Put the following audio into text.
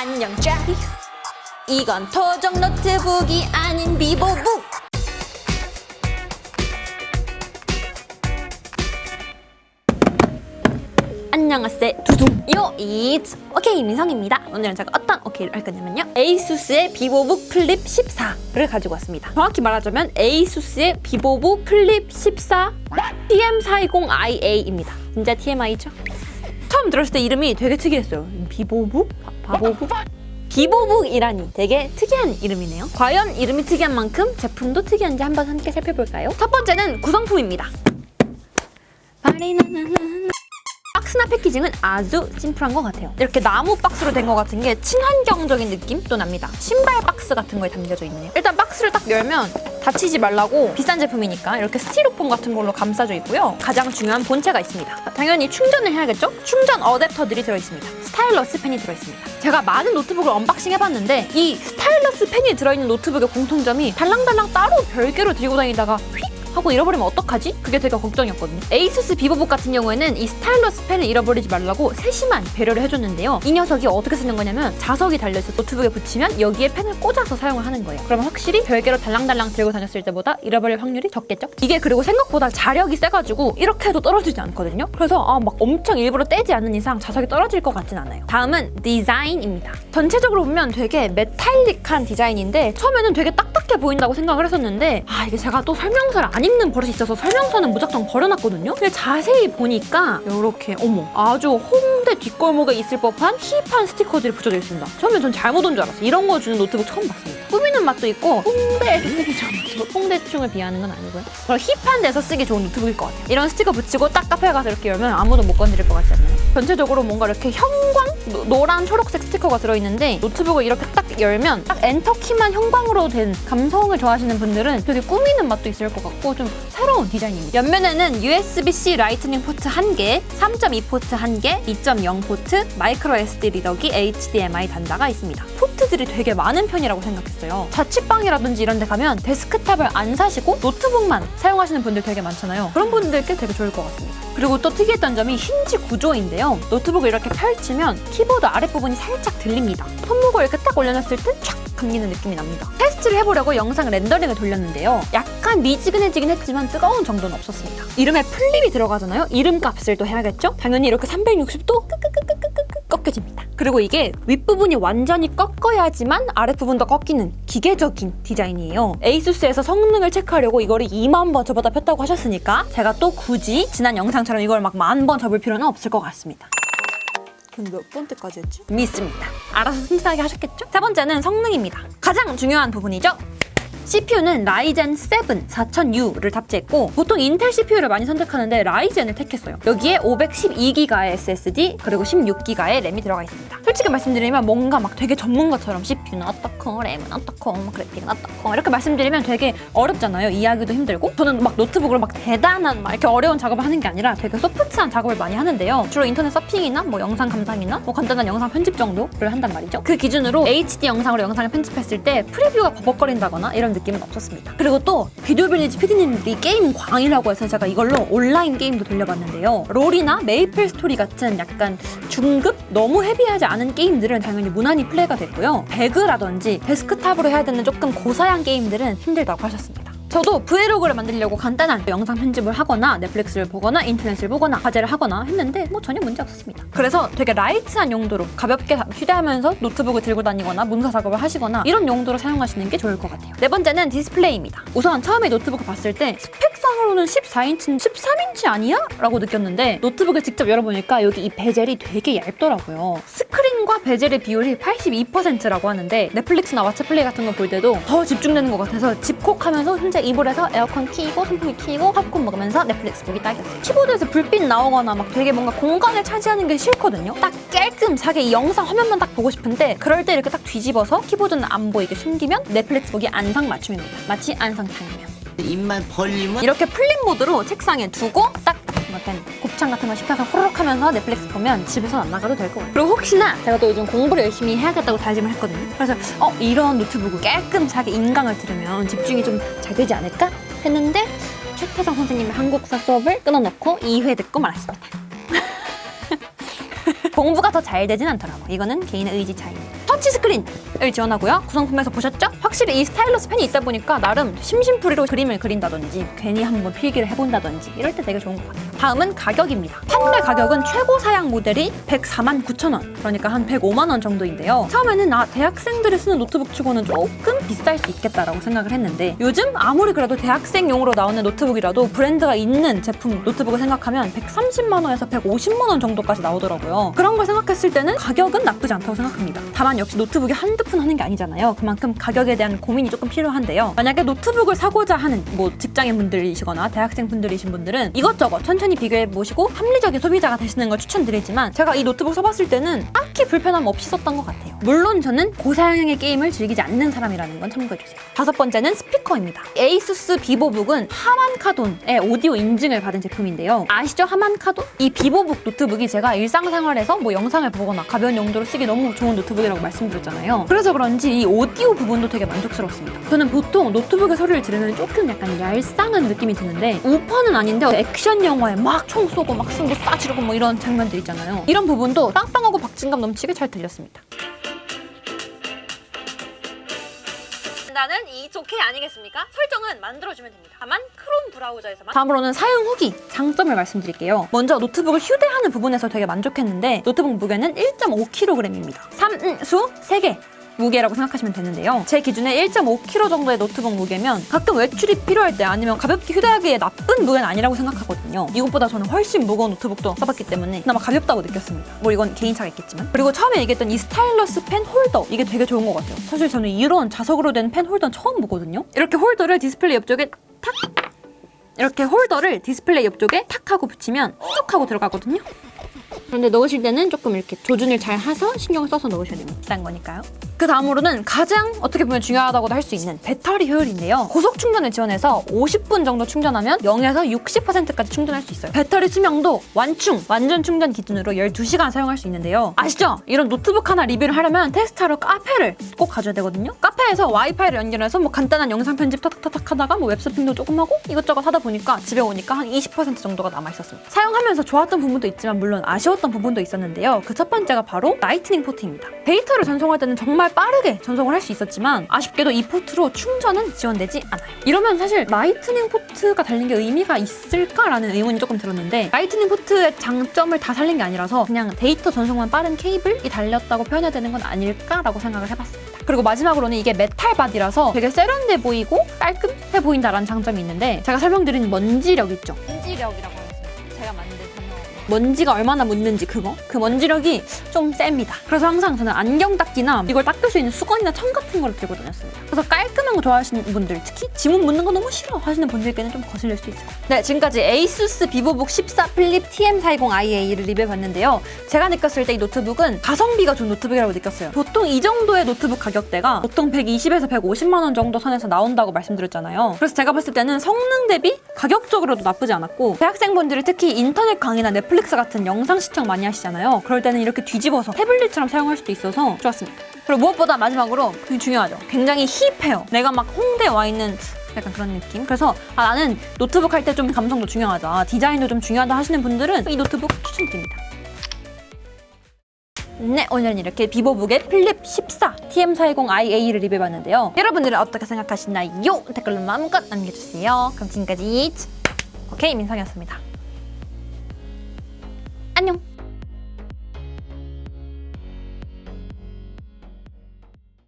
안녕 짜리. 이건 토종 노트북이 아닌 비보북. 안녕하세요 두둥요 이츠 오케이 민성입니다. 오늘은 제가 어떤 오케이를 할 거냐면요, 에이수스의 비보북 플립 14를 가지고 왔습니다. 정확히 말하자면 에이수스의 비보북 플립 14 TM420iA입니다. 진짜 TMI죠? 처음 들었을 때 이름이 되게 특이했어요. 비보북? 바보북? 비보북이라니 되게 특이한 이름이네요. 과연 이름이 특이한 만큼 제품도 특이한지 한번 함께 살펴볼까요? 첫 번째는 구성품입니다. 박스나 패키징은 아주 심플한 것 같아요. 이렇게 나무 박스로 된 것 같은 게 친환경적인 느낌도 납니다. 신발 박스 같은 거에 담겨져 있네요. 일단 박스를 딱 열면 다치지 말라고 비싼 제품이니까 이렇게 스티로폼 같은 걸로 감싸져 있고요. 가장 중요한 본체가 있습니다. 당연히 충전을 해야겠죠? 충전 어댑터들이 들어있습니다. 스타일러스 펜이 들어있습니다. 제가 많은 노트북을 언박싱 해봤는데 이 스타일러스 펜이 들어있는 노트북의 공통점이 달랑달랑 따로 별개로 들고 다니다가 휙 하고 잃어버리면 어떡하지? 그게 되게 걱정이었거든요. 에이수스 비보북 같은 경우에는 이 스타일러스 펜을 잃어버리지 말라고 세심한 배려를 해줬는데요. 이 녀석이 어떻게 쓰는 거냐면 자석이 달려있어 노트북에 붙이면 여기에 펜을 꽂아서 사용을 하는 거예요. 그러면 확실히 별개로 달랑달랑 들고 다녔을 때보다 잃어버릴 확률이 적겠죠? 이게 그리고 생각보다 자력이 세가지고 이렇게 해도 떨어지지 않거든요. 그래서 막 엄청 일부러 떼지 않는 이상 자석이 떨어질 것 같진 않아요. 다음은 디자인입니다. 전체적으로 보면 되게 메탈릭한 디자인인데 처음에는 되게 딱딱해 보인다고 생각을 했었는데 이게 제가 또 설명서를 안 읽는 버릇이 있어서 설명서는 무작정 버려놨거든요. 근데 자세히 보니까 이렇게 아주 홍대 뒷골목에 있을 법한 힙한 스티커들이 붙여져 있습니다. 처음엔 전 잘못 온 줄 알았어요. 이런 거 주는 노트북 처음 봤습니다. 꾸미는 맛도 있고 홍대에서 쓰기 좋은 노트북. 홍대충을 비하하는 건 아니고요. 그럼 힙한 데서 쓰기 좋은 노트북일 것 같아요. 이런 스티커 붙이고 딱 카페에 가서 이렇게 열면 아무도 못 건드릴 것 같지 않나요? 전체적으로 뭔가 이렇게 형광? 노란 초록색 스티커가 들어있는데 노트북을 이렇게 딱 열면 딱 엔터키만 형광으로 된 감성을 좋아하시는 분들은 되게 꾸미는 맛도 있을 것 같고 좀 새로운 디자인입니다. 옆면에는 USB-C 라이트닝 포트 1개, 3.2 포트 1개, 2.0 포트, 마이크로 SD 리더기, HDMI 단자가 있습니다. 포트들이 되게 많은 편이라고 생각했어요. 자취방이라든지 이런 데 가면 데스크탑을 안 사시고 노트북만 사용하시는 분들 되게 많잖아요. 그런 분들께 되게 좋을 것 같습니다. 그리고 또 특이했던 점이 힌지 구조인데요. 노트북을 이렇게 펼치면 키보드 아랫부분이 살짝 들립니다. 손목을 이렇게 딱 올려놨을 때 촥 감기는 느낌이 납니다. 테스트를 해보려고 영상 렌더링을 돌렸는데요. 약간 미지근해지긴 했지만 뜨거운 정도는 없었습니다. 이름에 플립이 들어가잖아요. 이름값을 또 해야겠죠? 당연히 이렇게 360도 꺾여집니다. 그리고 이게 윗부분이 완전히 꺾어야지만 아랫부분도 꺾이는 기계적인 디자인이에요. 에이수스에서 성능을 체크하려고 이거를 2만 번 접어다 폈다고 하셨으니까 제가 또 굳이 지난 영상처럼 이걸 막 10,000번 접을 필요는 없을 것 같습니다. 그럼 몇 번째까지 했지? 믿습니다. 알아서 튼튼하게 하셨겠죠? 세 번째는 성능입니다. 가장 중요한 부분이죠. CPU는 라이젠 7 4000U를 탑재했고 보통 인텔 CPU를 많이 선택하는데 라이젠을 택했어요. 여기에 512GB의 SSD 그리고 16GB의 램이 들어가 있습니다. 솔직히 말씀드리면 뭔가 막 되게 전문가처럼 CPU는 어떻고 램은 어떻고 그래픽은 어떻고 이렇게 말씀드리면 되게 어렵잖아요. 이해하기도 힘들고 저는 막 노트북으로 막 대단한 막 이렇게 어려운 작업을 하는 게 아니라 되게 소프트한 작업을 많이 하는데요. 주로 인터넷 서핑이나 뭐 영상 감상이나 뭐 간단한 영상 편집 정도를 한단 말이죠. 그 기준으로 HD 영상으로 영상을 편집했을 때 프리뷰가 버벅거린다거나 이런 느낌은 없었습니다. 그리고 또 비디오 빌리지 PD님들이 게임 광이라고 해서 제가 이걸로 온라인 게임도 돌려봤는데요. 롤이나 메이플 스토리 같은 약간 중급? 너무 헤비하지 않은 게임들은 당연히 무난히 플레이가 됐고요. 배그라든지 데스크탑으로 해야 되는 조금 고사양 게임들은 힘들다고 하셨습니다. 저도 브이로그를 만들려고 간단한 영상 편집을 하거나 넷플릭스를 보거나 인터넷을 보거나 과제를 하거나 했는데 전혀 문제 없었습니다. 그래서 되게 라이트한 용도로 가볍게 휴대하면서 노트북을 들고 다니거나 문서 작업을 하시거나 이런 용도로 사용하시는 게 좋을 것 같아요. 네 번째는 디스플레이입니다. 우선 처음에 노트북을 봤을 때 스펙상으로는 14인치는 13인치 아니야? 라고 느꼈는데 노트북을 직접 열어보니까 여기 이 베젤이 되게 얇더라고요. 스크린과 베젤의 비율이 82%라고 하는데 넷플릭스나 왓챠플레이 같은 거 볼 때도 더 집중되는 것 같아서 집콕하면서 혼자 이불에서 에어컨 키고 선풍기 키고 팝콘 먹으면서 넷플릭스 보기 딱이었어요. 키보드에서 불빛 나오거나 막 되게 뭔가 공간을 차지하는 게 싫거든요. 딱 깔끔하게 이 영상 화면만 딱 보고 싶은데 그럴 때 이렇게 딱 뒤집어서 키보드는 안 보이게 숨기면 넷플릭스 보기 안상맞춤입니다. 마치 안상탕이면. 입만 벌리면 이렇게 플립 모드로 책상에 두고 딱 약간 곱창 같은 거 시켜서 호로록 하면서 넷플릭스 보면 집에서 안 나가도 될 것 같아요. 그리고 혹시나 제가 또 요즘 공부를 열심히 해야겠다고 다짐을 했거든요. 그래서 이런 노트북을 깔끔하게 인강을 들으면 집중이 좀 잘 되지 않을까 했는데 최태성 선생님의 한국사 수업을 끊어놓고 2회 듣고 말았습니다. 공부가 더 잘 되진 않더라고. 이거는 개인의 의지 차이입니다. 터치스크린을 지원하고요. 구성품에서 보셨죠? 확실히 이 스타일러스 펜이 있다 보니까 나름 심심풀이로 그림을 그린다든지 괜히 한번 필기를 해본다든지 이럴 때 되게 좋은 것 같아요. 다음은 가격입니다. 판매 가격은 최고 사양 모델이 149,000원, 그러니까 한 105만 원 정도인데요. 처음에는 대학생들이 쓰는 노트북 치고는 조금 비쌀 수 있겠다라고 생각을 했는데 요즘 아무리 그래도 대학생용으로 나오는 노트북이라도 브랜드가 있는 제품 노트북을 생각하면 130만 원에서 150만 원 정도까지 나오더라고요. 그런 걸 생각했을 때는 가격은 나쁘지 않다고 생각합니다. 다만 역시 노트북이 한두 푼 하는 게 아니잖아요. 그만큼 가격에 대한 고민이 조금 필요한데요. 만약에 노트북을 사고자 하는 직장인 분들이시거나 대학생 분들이신 분들은 이것저것 천천히 비교해보시고 합리적인 소비자가 되시는 걸 추천드리지만 제가 이 노트북 써봤을 때는 딱히 불편함 없이 썼던 것 같아요. 물론 저는 고사양의 게임을 즐기지 않는 사람이라는 건 참고해주세요. 다섯 번째는 스피커입니다. 에이수스 비보북은 하만카돈의 오디오 인증을 받은 제품인데요. 아시죠? 하만카돈? 이 비보북 노트북이 제가 일상생활에서 영상을 보거나 가벼운 용도로 쓰기 너무 좋은 노트북이라고 말씀드렸잖아요. 그래서 그런지 이 오디오 부분도 되게 만족스럽습니다. 저는 보통 노트북의 소리를 들으면 조금 약간 얄쌍한 느낌이 드는데 우퍼는 아닌데 액션 영화에 막 총 쏘고 막 승부 쏴지르고 이런 장면들 있잖아요. 이런 부분도 빵빵하고 박진감 넘치게 잘 들렸습니다. 나는 이 좋게 아니겠습니까? 설정은 만들어주면 됩니다. 다만 크롬 브라우저에서만. 다음으로는 사용 후기 장점을 말씀드릴게요. 먼저 노트북을 휴대하는 부분에서 되게 만족했는데 노트북 무게는 1.5kg입니다. 3수 3개 무게라고 생각하시면 되는데요. 제 기준에 1.5kg 정도의 노트북 무게면 가끔 외출이 필요할 때 아니면 가볍게 휴대하기에 나쁜 무게는 아니라고 생각하거든요. 이것보다 저는 훨씬 무거운 노트북도 써봤기 때문에 그나마 가볍다고 느꼈습니다. 이건 개인차가 있겠지만. 그리고 처음에 얘기했던 이 스타일러스 펜 홀더, 이게 되게 좋은 것 같아요. 사실 저는 이런 자석으로 된 펜 홀더는 처음 보거든요. 이렇게 홀더를 디스플레이 옆쪽에 탁! 이렇게 홀더를 디스플레이 옆쪽에 탁 하고 붙이면 쑥 하고 들어가거든요. 그런데 넣으실 때는 조금 이렇게 조준을 잘 해서 신경을 써서 넣으셔야 됩니다. 비싼 거니까요. 그 다음으로는 가장 어떻게 보면 중요하다고도 할 수 있는 배터리 효율인데요. 고속 충전을 지원해서 50분 정도 충전하면 0에서 60%까지 충전할 수 있어요. 배터리 수명도 완전 충전 기준으로 12시간 사용할 수 있는데요. 아시죠? 이런 노트북 하나 리뷰를 하려면 테스트하러 카페를 꼭 가줘야 되거든요. 카페에서 와이파이를 연결해서 간단한 영상 편집 탁탁탁 하다가 웹서핑도 조금 하고 이것저것 하다 보니까 집에 오니까 한 20% 정도가 남아있었습니다. 사용하면서 좋았던 부분도 있지만 물론 아쉬웠던 부분도 있었는데요. 그 첫 번째가 바로 라이트닝 포트입니다. 데이터를 전송할 때는 정말 빠르게 전송을 할 수 있었지만 아쉽게도 이 포트로 충전은 지원되지 않아요. 이러면 사실 라이트닝 포트가 달린 게 의미가 있을까라는 의문이 조금 들었는데 라이트닝 포트의 장점을 다 살린 게 아니라서 그냥 데이터 전송만 빠른 케이블이 달렸다고 표현해야 되는 건 아닐까라고 생각을 해봤습니다. 그리고 마지막으로는 이게 메탈 바디라서 되게 세련돼 보이고 깔끔해 보인다라는 장점이 있는데 제가 설명드린 먼지력 있죠? 먼지력이라고 하겠습니다. 제가 만든 먼지가 얼마나 묻는지 그 먼지력이 좀 셉니다. 그래서 항상 저는 안경 닦기나 이걸 닦을 수 있는 수건이나 천 같은 걸 들고 다녔습니다. 그래서 깔끔한 거 좋아하시는 분들, 특히 지문 묻는 거 너무 싫어 하시는 분들께는 좀 거슬릴 수 있을 것 같아요. 네, 지금까지 에이수스 비보북 14 플립 TM40iA를 리뷰해봤는데요. 제가 느꼈을 때 이 노트북은 가성비가 좋은 노트북이라고 느꼈어요. 보통 이 정도의 노트북 가격대가 보통 120에서 150만 원 정도 선에서 나온다고 말씀드렸잖아요. 그래서 제가 봤을 때는 성능 대비 가격적으로도 나쁘지 않았고 대학생분들이 특히 인터넷 강의나 넷플릭스 같은 영상 시청 많이 하시잖아요. 그럴 때는 이렇게 뒤집어서 태블릿처럼 사용할 수도 있어서 좋았습니다. 그리고 무엇보다 마지막으로 되게 중요하죠. 굉장히 힙해요. 내가 막 홍대에 와 있는 약간 그런 느낌? 그래서 나는 노트북 할 때 좀 감성도 중요하다, 디자인도 좀 중요하다 하시는 분들은 이 노트북 추천드립니다. 네, 오늘은 이렇게 비보북의 플립 14 TM40iA를 리뷰해봤는데요. 여러분들은 어떻게 생각하시나요? 댓글로 마음껏 남겨주세요. 그럼 지금까지 오케이 민성이었습니다. 안녕.